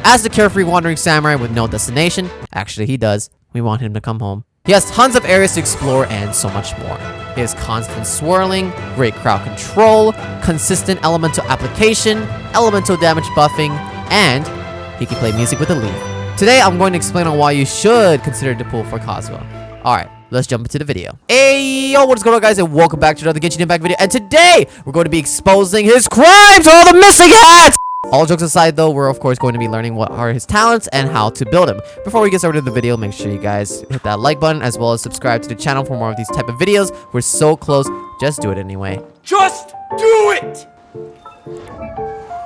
As the carefree wandering samurai with no destination, actually he does, we want him to come home. He has tons of areas to explore and so much more. He has constant swirling, great crowd control, consistent elemental application, elemental damage buffing, and he can play music with a leaf. Today I'm going to explain on why you should consider the pool for Kazuha. Alright, let's jump into the video. Hey, yo, what's going on, guys, and welcome back to another Genshin Impact video. And today, we're going to be exposing his crimes, all the missing hats! All jokes aside, though, we're of course going to be learning what are his talents and how to build them. Before we get started with the video, make sure you guys hit that like button as well as subscribe to the channel for more of these type of videos. We're so close, just do it anyway. Just do it!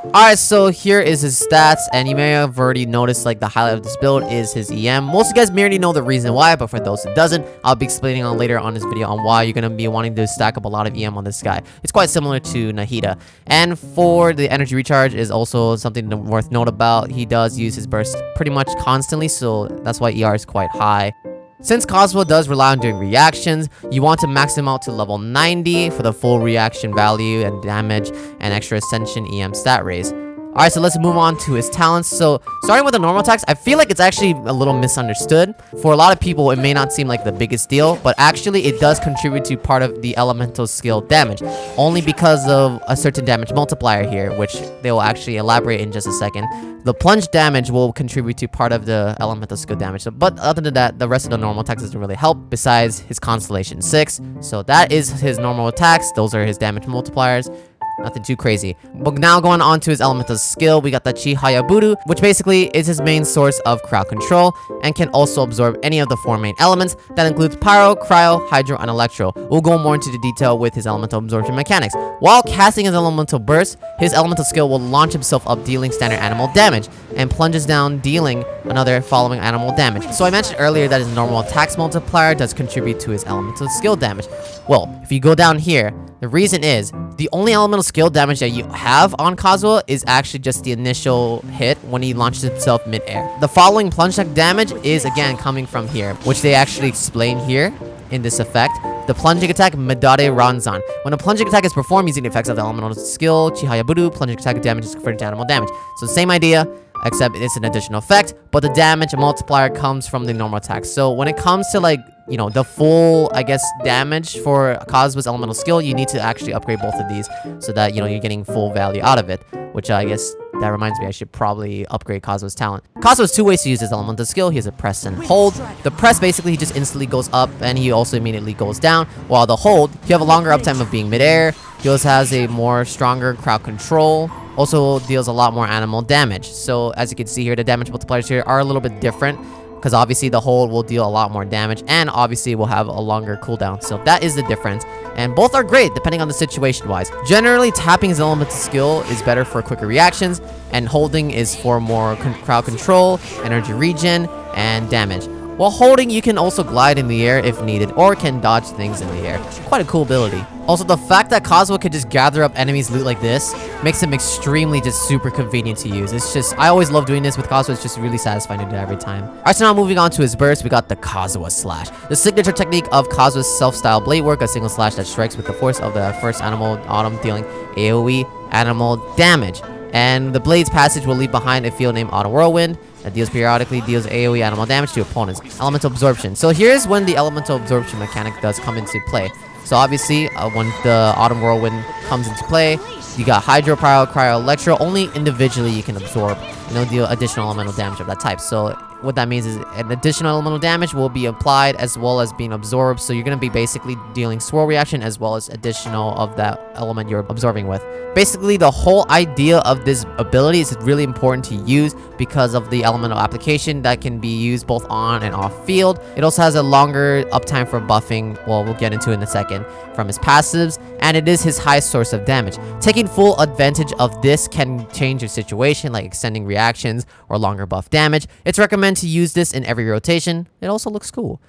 Alright, so here is his stats, and you may have already noticed like the highlight of this build is his EM. Most of you guys may already know the reason why, but for those who doesn't, I'll be explaining on later on this video on why you're going to be wanting to stack up a lot of EM on this guy. It's quite similar to Nahida. And for the energy recharge is also something worth note about. He does use his burst pretty much constantly, so that's why ER is quite high. Since Kazuha does rely on doing reactions, you want to max him out to level 90 for the full reaction value and damage and extra ascension EM stat raise. Alright, so let's move on to his talents. So, starting with the normal attacks, I feel like it's actually a little misunderstood. For a lot of people, it may not seem like the biggest deal, but actually it does contribute to part of the elemental skill damage, only because of a certain damage multiplier here, which they will actually elaborate in just a second. The plunge damage will contribute to part of the elemental skill damage, but other than that, the rest of the normal attacks doesn't really help, besides his Constellation 6. So that is his normal attacks, those are his damage multipliers. Nothing too crazy. But now going on to his elemental skill, we got the Chi Hayabudu, which basically is his main source of crowd control and can also absorb any of the 4 main elements. That includes Pyro, Cryo, Hydro, and Electro. We'll go more into the detail with his elemental absorption mechanics. While casting his elemental burst, his elemental skill will launch himself up dealing standard animal damage and plunges down dealing another following animal damage. So I mentioned earlier that his normal attacks multiplier does contribute to his elemental skill damage. Well, if you go down here, the reason is, the only elemental skill damage that you have on Kazuha is actually just the initial hit when he launches himself mid-air. The following plunge attack damage is again coming from here, which they actually explain here in this effect. The plunging attack Medade Ranzan. When a plunging attack is performed using the effects of the elemental skill Chihayabudu, plunging attack damage is converted to animal damage. So same idea, except it's an additional effect, but the damage multiplier comes from the normal attack. So when it comes to like, you know, the full, I guess, damage for Kazuha's elemental skill, you need to actually upgrade both of these so that, you know, you're getting full value out of it, which I guess that reminds me I should probably upgrade Kazuha's talent. Kazuha has 2 ways to use his elemental skill. He has a press and hold. The press, basically, he just instantly goes up and he also immediately goes down, while the hold, you have a longer uptime of being midair. He also has a more stronger crowd control. Also deals a lot more animal damage. So as you can see here, the damage multipliers here are a little bit different, because obviously the hold will deal a lot more damage and obviously will have a longer cooldown. So that is the difference, and both are great depending on the situation wise. Generally, tapping his elemental skill is better for quicker reactions, and holding is for more crowd control, energy regen, and damage. While holding, you can also glide in the air if needed, or can dodge things in the air. Quite a cool ability. Also, the fact that Kazuha could just gather up enemies' loot like this makes him extremely just super convenient to use. It's just, I always love doing this with Kazuha. It's just really satisfying to do every time. Alright, so now moving on to his burst, we got the Kazuha Slash. The signature technique of Kazuha's self-styled blade work, a single slash that strikes with the force of the first animal autumn, dealing AoE animal damage. And the blade's passage will leave behind a field named Autumn Whirlwind that deals AoE animal damage to opponents. Elemental absorption. So here's when the elemental absorption mechanic does come into play. So obviously, when the Autumn Whirlwind comes into play, you got Hydro, Pyro, Cryo, Electro. Only individually you can absorb, you know, deal additional elemental damage of that type. So what that means is an additional elemental damage will be applied as well as being absorbed. So you're going to be basically dealing swirl reaction as well as additional of that element you're absorbing with. Basically, the whole idea of this ability is really important to use because of the elemental application that can be used both on and off field. It also has a longer uptime for buffing, well, we'll get into in a second, from his passives, and it is his highest source of damage. Taking full advantage of this can change your situation, like extending reactions or longer buff damage. It's recommended to use this in every rotation. It also looks cool.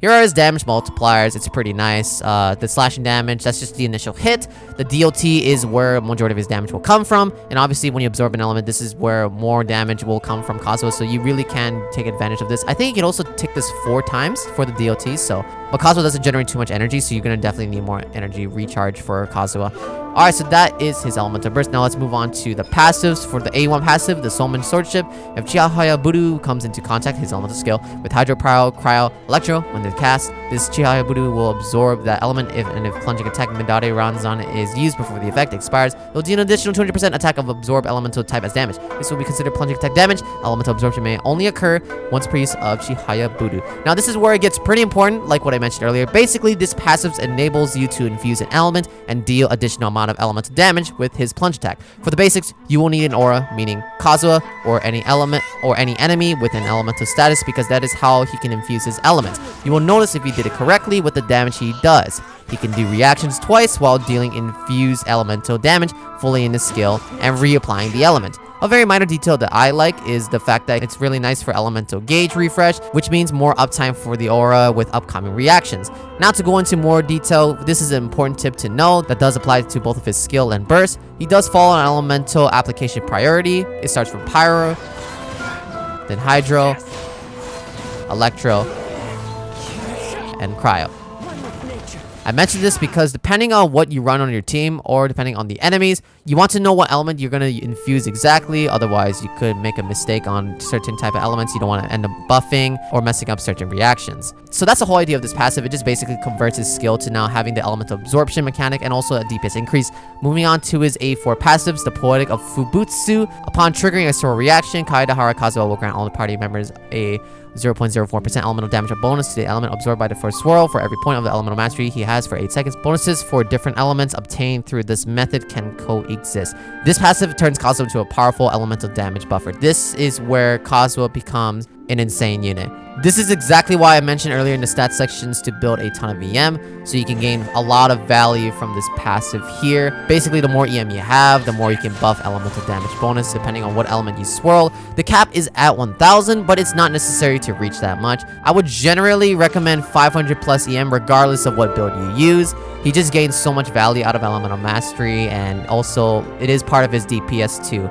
Here are his damage multipliers. It's pretty nice. The slashing damage, that's just the initial hit. The DOT is where a majority of his damage will come from. And obviously, when you absorb an element, this is where more damage will come from Kazuha. So you really can take advantage of this. I think you can also tick this 4 times for the DOT. But Kazuha doesn't generate too much energy, so you're going to definitely need more energy recharge for Kazuha. Alright, so that is his elemental burst. Now let's move on to the passives. For the A1 passive, the Soulman Swordship, if Chihaya Budu comes into contact, his elemental skill, with Hydro, Pyro, Cryo, Electro, when they cast, this Chihaya Budu will absorb that element if plunging attack Midare Ranzan is used before the effect expires. It will do an additional 200% attack of absorb elemental type as damage. This will be considered plunging attack damage. Elemental absorption may only occur once per use of Chihaya Budu. Now this is where it gets pretty important, like what I mentioned earlier. Basically, this passive enables you to infuse an element and deal additional amount of elemental damage with his plunge attack. For the basics, you will need an aura, meaning Kazuha, or any element or any enemy with an elemental status, because that is how he can infuse his elements. You will notice if he did it correctly with the damage he does. He can do reactions twice while dealing infused elemental damage fully in his skill and reapplying the element. A very minor detail that I like is the fact that it's really nice for elemental gauge refresh, which means more uptime for the aura with upcoming reactions. Now to go into more detail, this is an important tip to know that does apply to both of his skill and burst. He does follow an elemental application priority. It starts from Pyro, then Hydro, Electro, and Cryo. I mentioned this because depending on what you run on your team or depending on the enemies, you want to know what element you're going to infuse exactly. Otherwise, you could make a mistake on certain type of elements. You don't want to end up buffing or messing up certain reactions. So that's the whole idea of this passive. It just basically converts his skill to now having the elemental absorption mechanic and also a DPS increase. Moving on to his A4 passives, the Poetic of Fubutsu. Upon triggering a Sora reaction, Kaedahara Kazuha will grant all the party members a 0.04% elemental damage bonus to the element absorbed by the first swirl for every point of the elemental mastery he has for 8 seconds. Bonuses for different elements obtained through this method can coexist. This passive turns Kazuha into a powerful elemental damage buffer. This is where Kazuha becomes an insane unit. This is exactly why I mentioned earlier in the stats sections to build a ton of EM, so you can gain a lot of value from this passive here. Basically, the more EM you have, the more you can buff elemental damage bonus depending on what element you swirl. The cap is at 1000, but it's not necessary to reach that much. I would generally recommend 500 plus EM regardless of what build you use. He just gains so much value out of elemental mastery, and also it is part of his DPS too.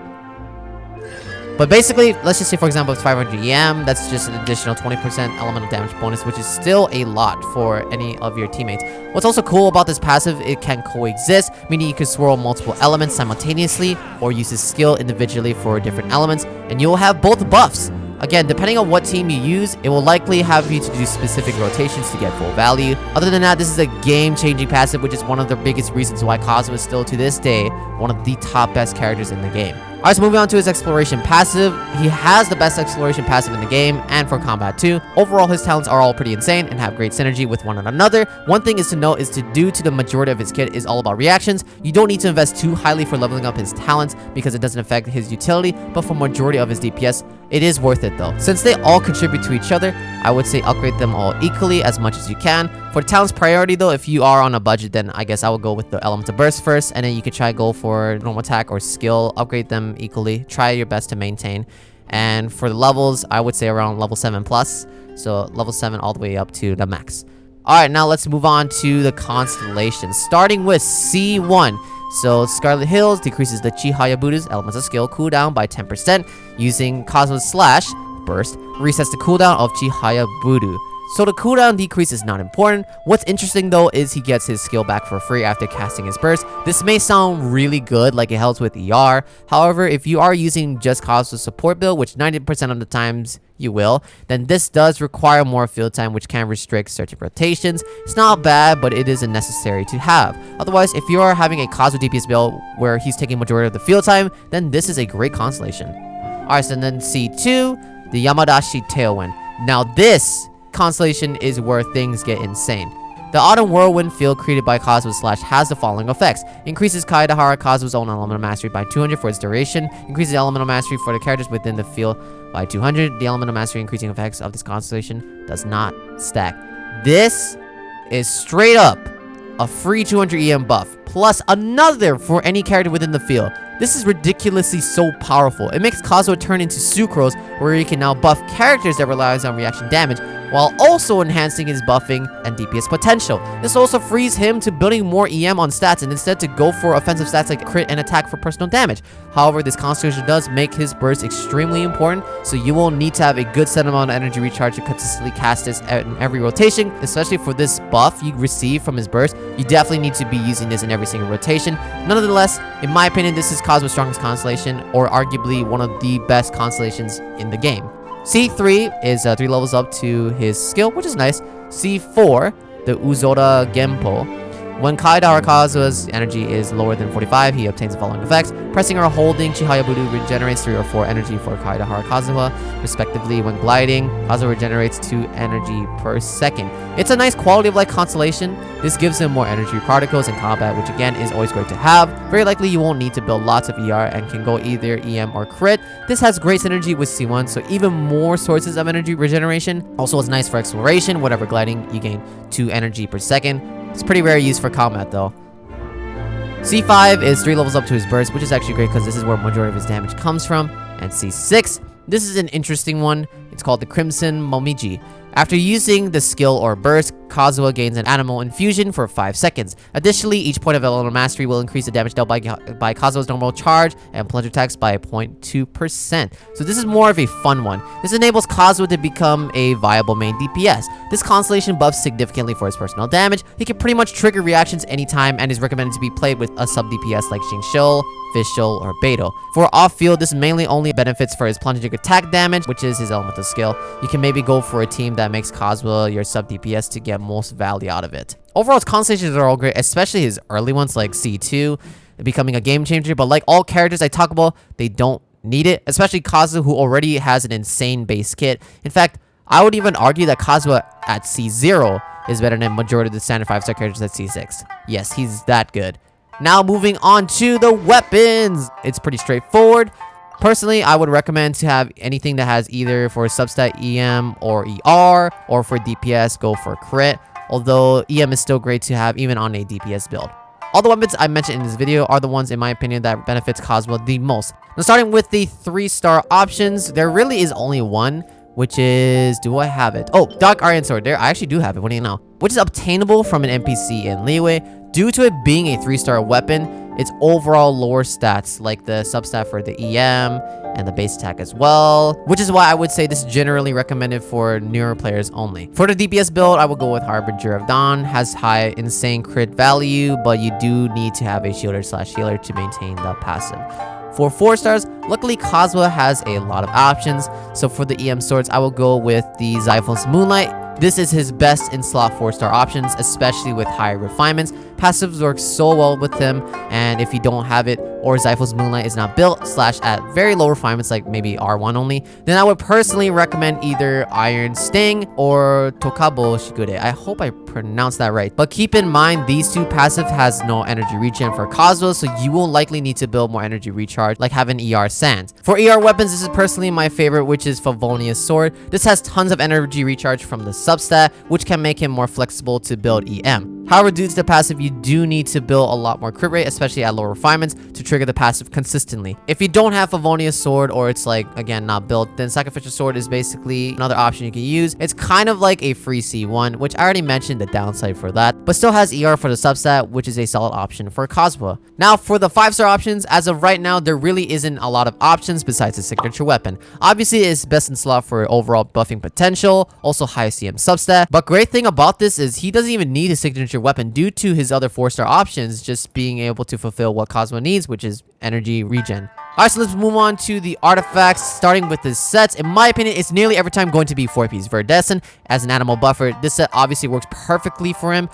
But basically, let's just say, for example, it's 500 EM, that's just an additional 20% elemental damage bonus, which is still a lot for any of your teammates. What's also cool about this passive, it can coexist, meaning you can swirl multiple elements simultaneously or use his skill individually for different elements, and you'll have both buffs. Again, depending on what team you use, it will likely have you to do specific rotations to get full value. Other than that, this is a game-changing passive, which is one of the biggest reasons why Kazuha is still, to this day, one of the top best characters in the game. Alright, so moving on to his exploration passive. He has the best exploration passive in the game and for combat too. Overall, his talents are all pretty insane and have great synergy with one another. One thing is to note is due to the majority of his kit is all about reactions. You don't need to invest too highly for leveling up his talents because it doesn't affect his utility, but for majority of his DPS, it is worth it though. Since they all contribute to each other, I would say upgrade them all equally as much as you can. For the talents priority though, if you are on a budget, then I guess I would go with the elemental burst first, and then you could try go for normal attack or skill, upgrade them equally. Try your best to maintain. And for the levels, I would say around level 7 plus. So level 7 all the way up to the max. Alright, now let's move on to the Constellations. Starting with C1. So Scarlet Hills decreases the Chihayaburu's elemental skill cooldown by 10% using Kazuha's slash burst, resets the cooldown of Chihayaburu. So the cooldown decrease is not important. What's interesting though is he gets his skill back for free after casting his burst. This may sound really good, like it helps with ER. However, if you are using just Kazuha's support build, which 90% of the times you will, then this does require more field time, which can restrict certain rotations. It's not bad, but it isn't necessary to have. Otherwise, if you are having a Kazuha DPS build where he's taking majority of the field time, then this is a great constellation. Alright, so then C2, the Yamadashi Tailwind. Now this constellation is where things get insane. The Autumn Whirlwind field created by Kazuha Slash has the following effects. Increases Kaedahara Kazuha's own elemental mastery by 200 for its duration. Increases elemental mastery for the characters within the field by 200. The elemental mastery increasing effects of this constellation does not stack. This is straight up a free 200 EM buff, plus another for any character within the field. This is ridiculously so powerful. It makes Kazuha turn into Sucrose, where he can now buff characters that relies on reaction damage, while also enhancing his buffing and DPS potential. This also frees him to building more EM on stats and instead to go for offensive stats like crit and attack for personal damage. However, this Constellation does make his burst extremely important, so you will need to have a good set amount of energy recharge to consistently cast this in every rotation, especially for this buff you receive from his burst. You definitely need to be using this in every single rotation. Nonetheless, in my opinion, this is Kazuha's strongest constellation, or arguably one of the best constellations in the game. C3 is 3 levels up to his skill, which is nice. C4, the Uzora Genpo. When Kaida Kazuha's energy is lower than 45, he obtains the following effects. Pressing or holding, Chihaya Budu regenerates 3 or 4 energy for Kaida Kazuha, respectively. When gliding, Kazuha regenerates 2 energy per second. It's a nice quality of life constellation. This gives him more energy particles in combat, which again is always great to have. Very likely you won't need to build lots of ER and can go either EM or crit. This has great synergy with C1, so even more sources of energy regeneration. Also, it's nice for exploration. Whatever gliding, you gain 2 energy per second. It's pretty rare use for combat though. C5 is 3 levels up to his burst, which is actually great because this is where majority of his damage comes from. And C6, this is an interesting one. It's called the Crimson Momiji. After using the skill or burst, Kazuha gains an animal infusion for 5 seconds. Additionally, each point of elemental mastery will increase the damage dealt by Kazuha's normal charge and plunger attacks by 0.2%. So this is more of a fun one. This enables Kazuha to become a viable main DPS. This constellation buffs significantly for his personal damage. He can pretty much trigger reactions anytime and is recommended to be played with a sub DPS like Xingqiu, Fischl, or Beidou. For off-field, this mainly only benefits for his plunging attack damage, which is his elemental skill. You can maybe go for a team that makes Kazuha your sub DPS to get most value out of it. Overall, his constellations are all great, especially his early ones like C2, becoming a game changer. But like all characters I talk about, they don't need it, especially Kazuha, who already has an insane base kit. In fact, I would even argue that Kazuha at C0 is better than majority of the standard 5-star characters at C6. Yes, he's that good. Now moving on to the weapons. It's pretty straightforward. Personally, I would recommend to have anything that has either for substat EM or ER, or for DPS, go for crit. Although EM is still great to have even on a DPS build. All the weapons I mentioned in this video are the ones, in my opinion, that benefits Kazuha the most. Now starting with the 3-star options, there really is only one, which is, do I have it? Oh, Dark Iron Sword. There, I actually do have it. What do you know? Which is obtainable from an NPC in Leeway. Due to it being a 3-star weapon, its overall lower stats, like the substat for the EM and the base attack as well, which is why I would say this is generally recommended for newer players only. For the DPS build, I would go with Harbinger of Dawn. Has high insane crit value, but you do need to have a shielder/healer to maintain the passive. For 4 stars, luckily Kazuha has a lot of options. So for the EM swords, I will go with the Zyphos Moonlight. This is his best in slot 4-star options, especially with higher refinements. Passives work so well with him, and if you don't have it, or Zyphos Moonlight is not built, / at very low refinements like maybe R1 only, then I would personally recommend either Iron Sting or Tokabo Shigure. I hope I pronounced that right. But keep in mind, these 2 passive has no energy regen for Kazuha, so you will likely need to build more energy recharge, like having ER Sands. For ER weapons, this is personally my favorite, which is Favonia's Sword. This has tons of energy recharge from the substat, which can make him more flexible to build EM. However, due to the passive, you do need to build a lot more crit rate, especially at lower refinements, to trigger the passive consistently. If you don't have Favonia's Sword, or it's like, again, not built, then Sacrificial Sword is basically another option you can use. It's kind of like a free C1, which I already mentioned the downside for that, but still has ER for the substat, which is a solid option for Kazuha. Now, for the 5-star options, as of right now, there really isn't a lot of options besides the signature weapon. Obviously, it's best in slot for overall buffing potential, also high CM substat, but great thing about this is he doesn't even need a signature weapon due to his other 4-star options just being able to fulfill what Kazuha needs, which is energy regen. Alright, so let's move on to the artifacts, starting with the sets. In my opinion, it's nearly every time going to be 4-piece Verdescent as an animal buffer. This set obviously works perfectly for him.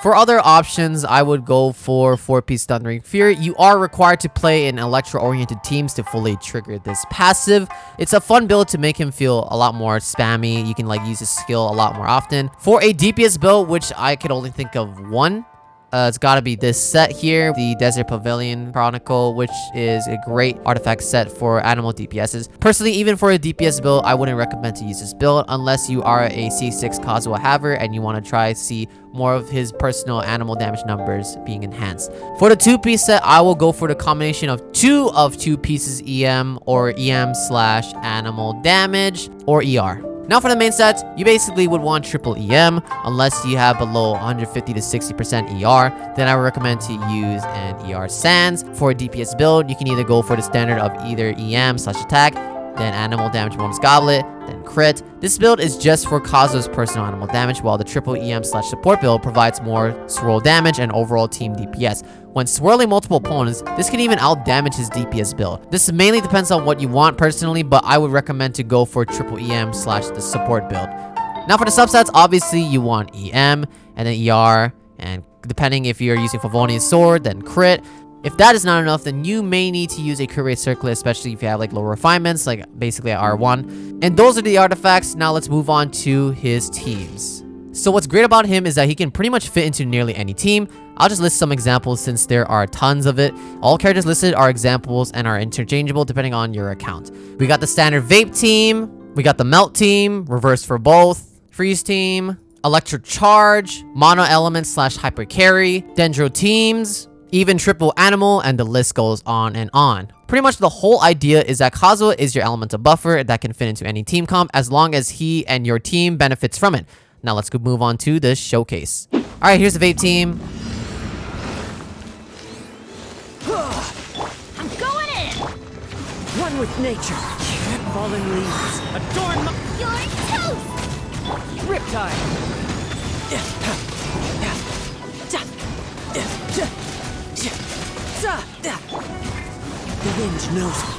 For other options, I would go for 4-piece Thundering Fury. You are required to play in Electro-oriented teams to fully trigger this passive. It's a fun build to make him feel a lot more spammy. You can like use his skill a lot more often. For a DPS build, which I could only think of one, it's gotta be this set here, the Desert Pavilion Chronicle, which is a great artifact set for animal DPSs. Personally, even for a DPS build, I wouldn't recommend to use this build unless you are a C6 Kazuha haver and you want to try to see more of his personal animal damage numbers being enhanced. For the 2-piece set, I will go for the combination of 2 pieces EM or EM/animal damage or ER. Now for the main stats, you basically would want triple EM, unless you have below 150 to 60% ER, then I would recommend to use an ER Sans. For a DPS build, you can either go for the standard of either EM/attack, then animal damage bonus goblet, then crit. This build is just for Kazuha's personal animal damage, while the triple EM/support build provides more swirl damage and overall team DPS. When swirling multiple opponents, this can even out-damage his DPS build. This mainly depends on what you want personally, but I would recommend to go for triple EM/the support build. Now for the substats, obviously you want EM, and then ER, and depending if you're using Favonius Sword, then crit. If that is not enough, then you may need to use a crit rate circlet, especially if you have like low refinements, like basically at R1. And those are the artifacts. Now let's move on to his teams. So what's great about him is that he can pretty much fit into nearly any team. I'll just list some examples since there are tons of it. All characters listed are examples and are interchangeable depending on your account. We got the standard Vape team, we got the Melt team, reverse for both, Freeze team, Electric Charge, Mono Element/Hyper Carry, Dendro teams, even triple animal, and the list goes on and on. Pretty much the whole idea is that Kazuha is your elemental buffer that can fit into any team comp as long as he and your team benefits from it. Now let's go move on to the showcase. Alright, here's the Vape team. I'm going in! One with nature. Fallen leaves. Adorn my... You're toast! Riptide. The wind knows me.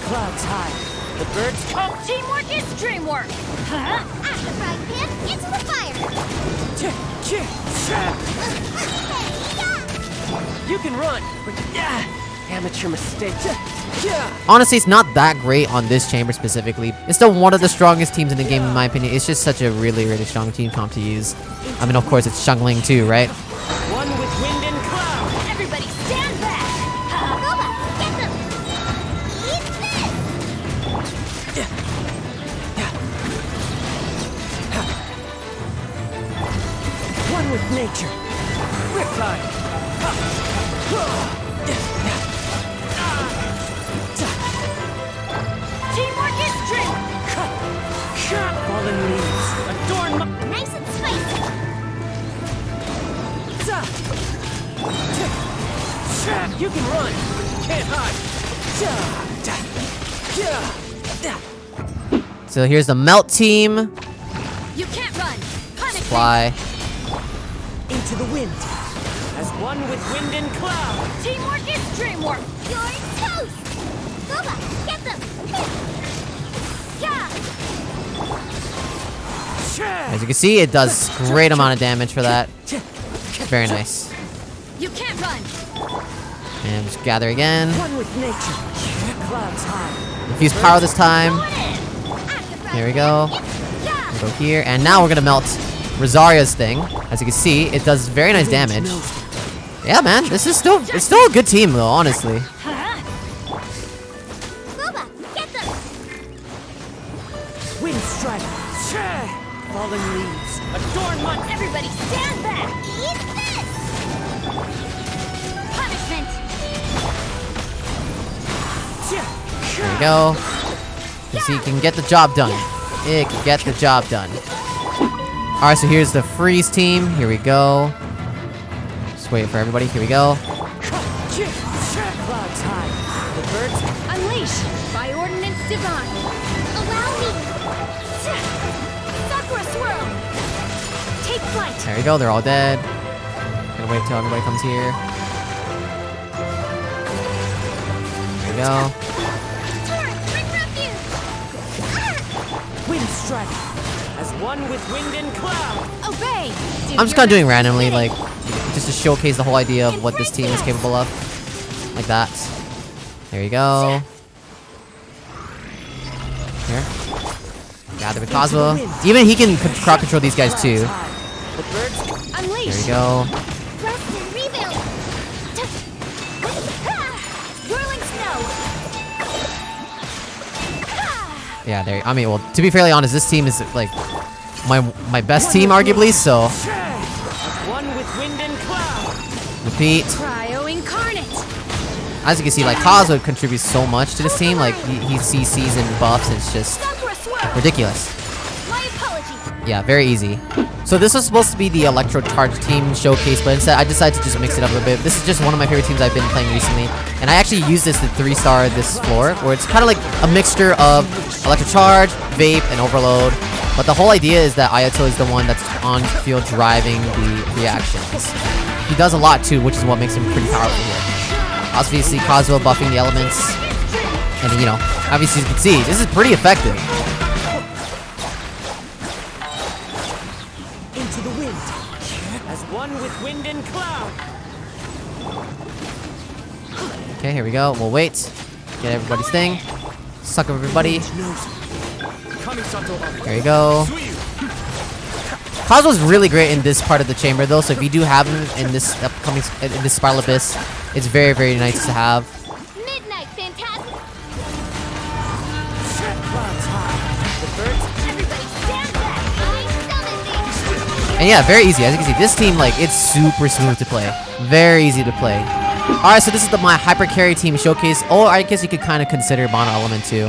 Clouds high. The birds come. Teamwork is dreamwork! At the frying pan, into the fire! You can run, but amateur mistake. Honestly, it's not that great on this chamber specifically. It's still one of the strongest teams in the game in my opinion. It's just such a really, really strong team comp to use. I mean, of course, it's Shungling too, right? One with wind and cloud. Everybody stand back! Kazuha, get them! Eat this! One with nature. Riptide. Teamwork is dreamwork! Fallen leaves. Adorn my... Nice and spicy! You can run. Can't hide. So here's the Melt team. You can't run! Punishment! Fly. Into the wind. As one with wind and cloud. Teamwork is dreamwork! You're toast! Kazuha, get them! Yeah! As you can see, it does great amount of damage for that. Very nice. You can't run! And just gather again. One with nature. Clouds high. Infuse power this time. Going in! At the frying Here we go. pan, yeah! Go here, and now we're gonna melt Rosaria's thing. As you can see, it does very nice damage. Yeah, man, it's still a good team though, honestly. Kazuha, get them! Wind strike. Fallen leaves. Adorn my... Everybody stand back! Eat this! Punishment! There you go. You see, you can get the job done. It can get the job done. Alright, so here's the Freeze team. Here we go. Just wait for everybody. Here we go. Clouds high. The birds... Unleash! By ordinance divine! Allow me! Sakura swirl! Take flight! There we go. They're all dead. Gonna wait till everybody comes here. There we go. Torrent, bring refuge! Wind strike. As one with wind and cloud. Obey! I'm just kind of doing randomly, like, just to showcase the whole idea of what this team is capable of. Like that. There you go. Here. Gather with Kazuha. Even he can crowd control these guys too. The birds... Unleash! There you go. Rest and rebuild! Whirling snow! Yeah, there. I mean, well, to be fairly honest, this team is like my best team, arguably. So One with wind and cloud. repeat. Cryo incarnate! As you can see, like Kazuha contributes so much to this team. Like he CCs and buffs. It's just Sakura Ridiculous. My apologies. Yeah, very easy. So this was supposed to be the Electro Charge team showcase, but instead I decided to just mix it up a little bit. This is just one of my favorite teams I've been playing recently. And I actually used this to 3-star this floor, where it's kind of like a mixture of Electro Charge, Vape, and Overload. But the whole idea is that Ayato is the one that's on field driving the reactions. He does a lot too, which is what makes him pretty powerful here. Obviously, Kazuha buffing the elements. And you know, obviously you can see, this is pretty effective. Into the wind. As one with wind and cloud. Okay, here we go. We'll wait. Get everybody's thing. Suck up everybody. There you go. Kazuha's really great in this part of the chamber though, so if you do have him in this upcoming in this Spiral Abyss, it's very, very nice to have. Midnight, fantastic. And yeah, very easy. As you can see, this team, like, it's super smooth to play. Very easy to play. Alright, so this is my Hyper Carry team showcase. Or I guess you could kind of consider Mono Element too.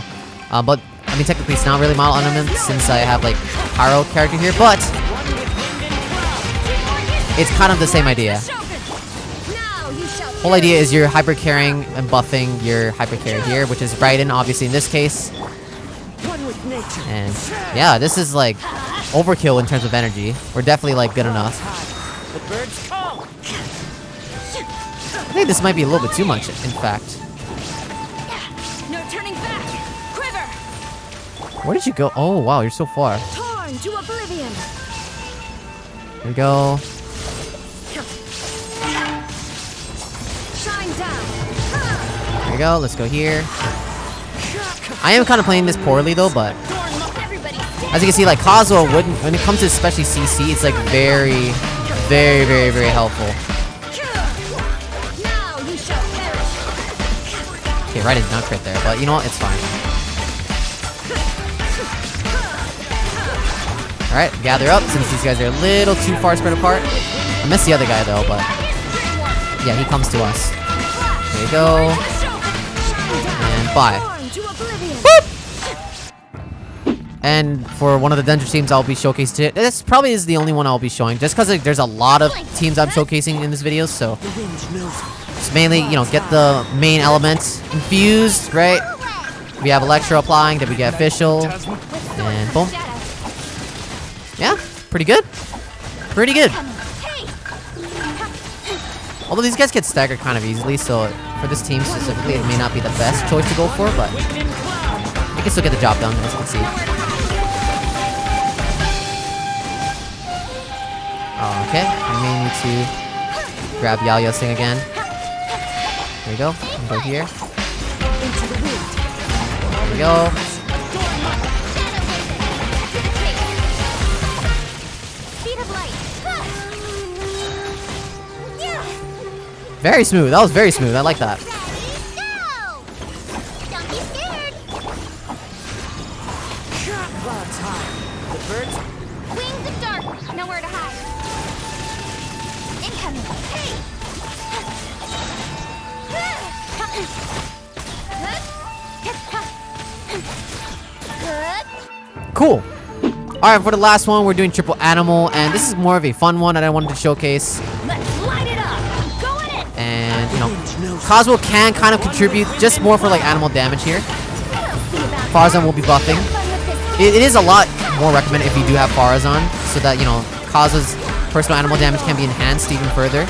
But, I mean, technically it's not really Mono Element since I have, like, Pyro character here. But, it's kind of the same idea. Whole idea is you're hyper carrying and buffing your hyper carry here, which is Raiden, obviously in this case. And yeah, this is like overkill in terms of energy. We're definitely like good enough. I think this might be a little bit too much, in fact. No turning back. Quiver. Where did you go? Oh wow, you're so far. Torn to oblivion. Here we go. Shine down. Here we go. Let's go here. I am kind of playing this poorly though, but as you can see, like Kazuha wouldn't, when it comes to especially CC, it's like very, very, very, very helpful. Now you shall perish. Okay, right, not crit there, but you know what? It's fine. All right, gather up since these guys are a little too far spread apart. I missed the other guy though, but yeah, he comes to us. There you go. And bye. And for one of the Danger teams I'll be showcasing, this probably is the only one I'll be showing, just because like, there's a lot of teams I'm showcasing in this video, so it's mainly, you know, get the main elements infused, right? We have Electro applying, then we get Official, and boom. Yeah, pretty good. Pretty good. Although these guys get staggered kind of easily, so for this team specifically, it may not be the best choice to go for, but you can still get the job done, as you can see. Okay, I may need to grab Yaoya's thing again. There we go. Go here. There we go. Very smooth. That was very smooth. I like that. Don't be scared. Clouds high. The birds. Wings of dark. Nowhere to hide. Incoming. Hey. Cool. Alright, for the last one, we're doing Triple Animal, and this is more of a fun one that I wanted to showcase. Let's light it up. Go in it. And, you know, Kazuha can kind of contribute just more for, like, animal damage here. Farazan will be buffing. It is a lot more recommended if you do have Farazan, so that, you know, Kazuha's personal animal damage can be enhanced even further.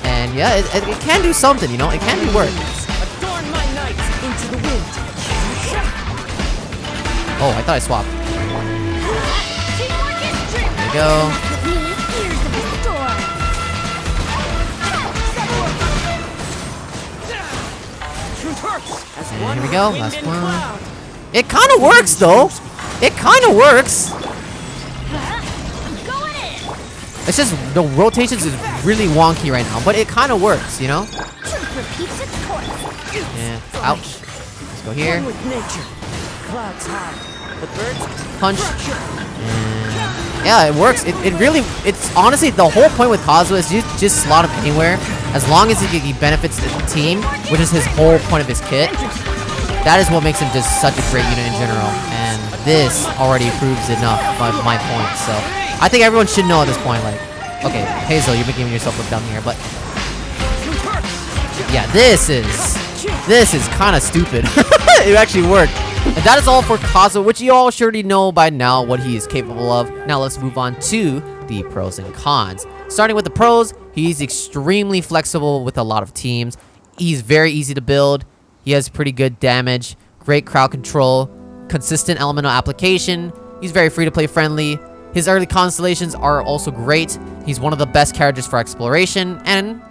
And, yeah, it can do something, you know? It can do work. Adorn my night into the wind. Oh, I thought I swapped. There we go. And here we go, last one. It kind of works though. It kind of works. It's just the rotations is really wonky right now, but it kind of works, you know? Yeah. Ouch. Let's go here. Clouds high. The birds. Punch. And yeah, it works. It really, it's honestly the whole point with Kazuha is you just slot him anywhere as long as he benefits the team, which is his whole point of his kit. That is what makes him just such a great unit in general. And this already proves enough by my point. So I think everyone should know at this point, like, okay, Hazel, you're making yourself look dumb here, but yeah, this is kind of stupid. It actually worked. And that is all for Kazuha, which you all surely know by now what he is capable of. Now let's move on to the pros and cons. Starting with the pros, he's extremely flexible with a lot of teams. He's very easy to build. He has pretty good damage, great crowd control, consistent elemental application. He's very free to play friendly. His early constellations are also great. He's one of the best characters for exploration, and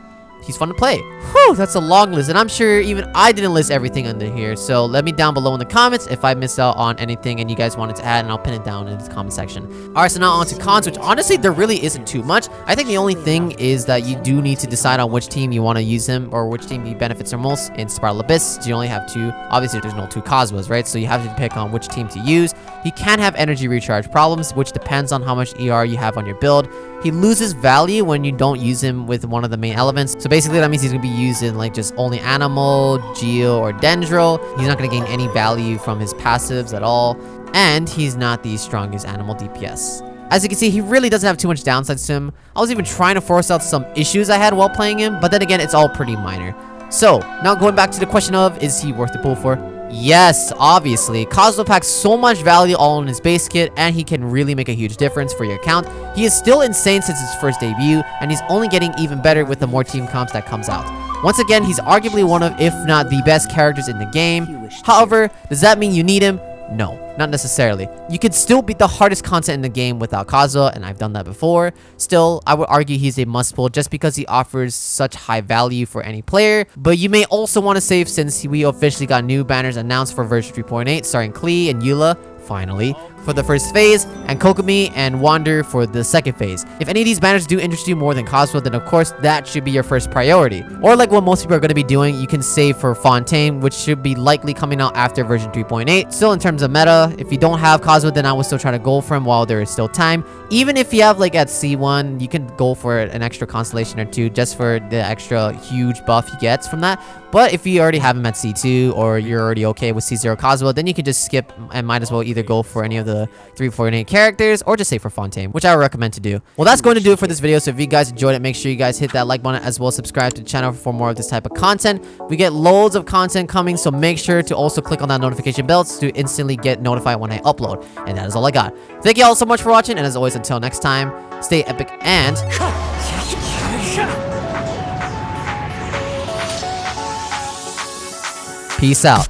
he's fun to play. Whew, that's a long list, and I'm sure even I didn't list everything under here. So let me down below in the comments if I missed out on anything and you guys wanted to add, and I'll pin it down in the comment section. Alright, so now on to cons, which honestly there really isn't too much. I think the only thing is that you do need to decide on which team you want to use him, or which team he benefits the most. In Spiral Abyss, you only have two. Obviously there's no two Kazuhas, right? So you have to pick on which team to use. He can have energy recharge problems, which depends on how much ER you have on your build. He loses value when you don't use him with one of the main elements. So basically that means he's going to be used in like just only Animal, Geo, or Dendro. He's not going to gain any value from his passives at all. And he's not the strongest Animal DPS. As you can see, he really doesn't have too much downsides to him. I was even trying to force out some issues I had while playing him, but then again, it's all pretty minor. So, now going back to the question of, is he worth the pull for? Yes, obviously. Kazuha packs so much value all in his base kit, and he can really make a huge difference for your account. He is still insane since his first debut, and he's only getting even better with the more team comps that comes out. Once again, he's arguably one of, if not the best characters in the game. However, does that mean you need him? No, not necessarily. You can still beat the hardest content in the game without Kazuha, and I've done that before. Still, I would argue he's a must pull just because he offers such high value for any player. But you may also want to save since we officially got new banners announced for version 3.8, starring Klee and Eula, finally, for the first phase, and Kokomi and Wander for the second phase. If any of these banners do interest you more than Kazuha, then of course that should be your first priority. Or like what most people are going to be doing, you can save for Fontaine, which should be likely coming out after version 3.8. Still, in terms of meta, if you don't have Kazuha, then I would still try to go for him while there is still time. Even if you have like at C1, you can go for an extra constellation or two just for the extra huge buff he gets from that. But if you already have him at C2 or you're already okay with C0 Kazuha, then you can just skip and might as well either go for any of the 3.8 characters or just save for Fontaine, which I would recommend to do. Well, that's going to do it for this video. So if you guys enjoyed it, make sure you guys hit that like button as well as subscribe to the channel for more of this type of content. We get loads of content coming, so make sure to also click on that notification bell to instantly get notified when I upload. And that is all I got. Thank you all so much for watching, and as always, until next time, stay epic and peace out.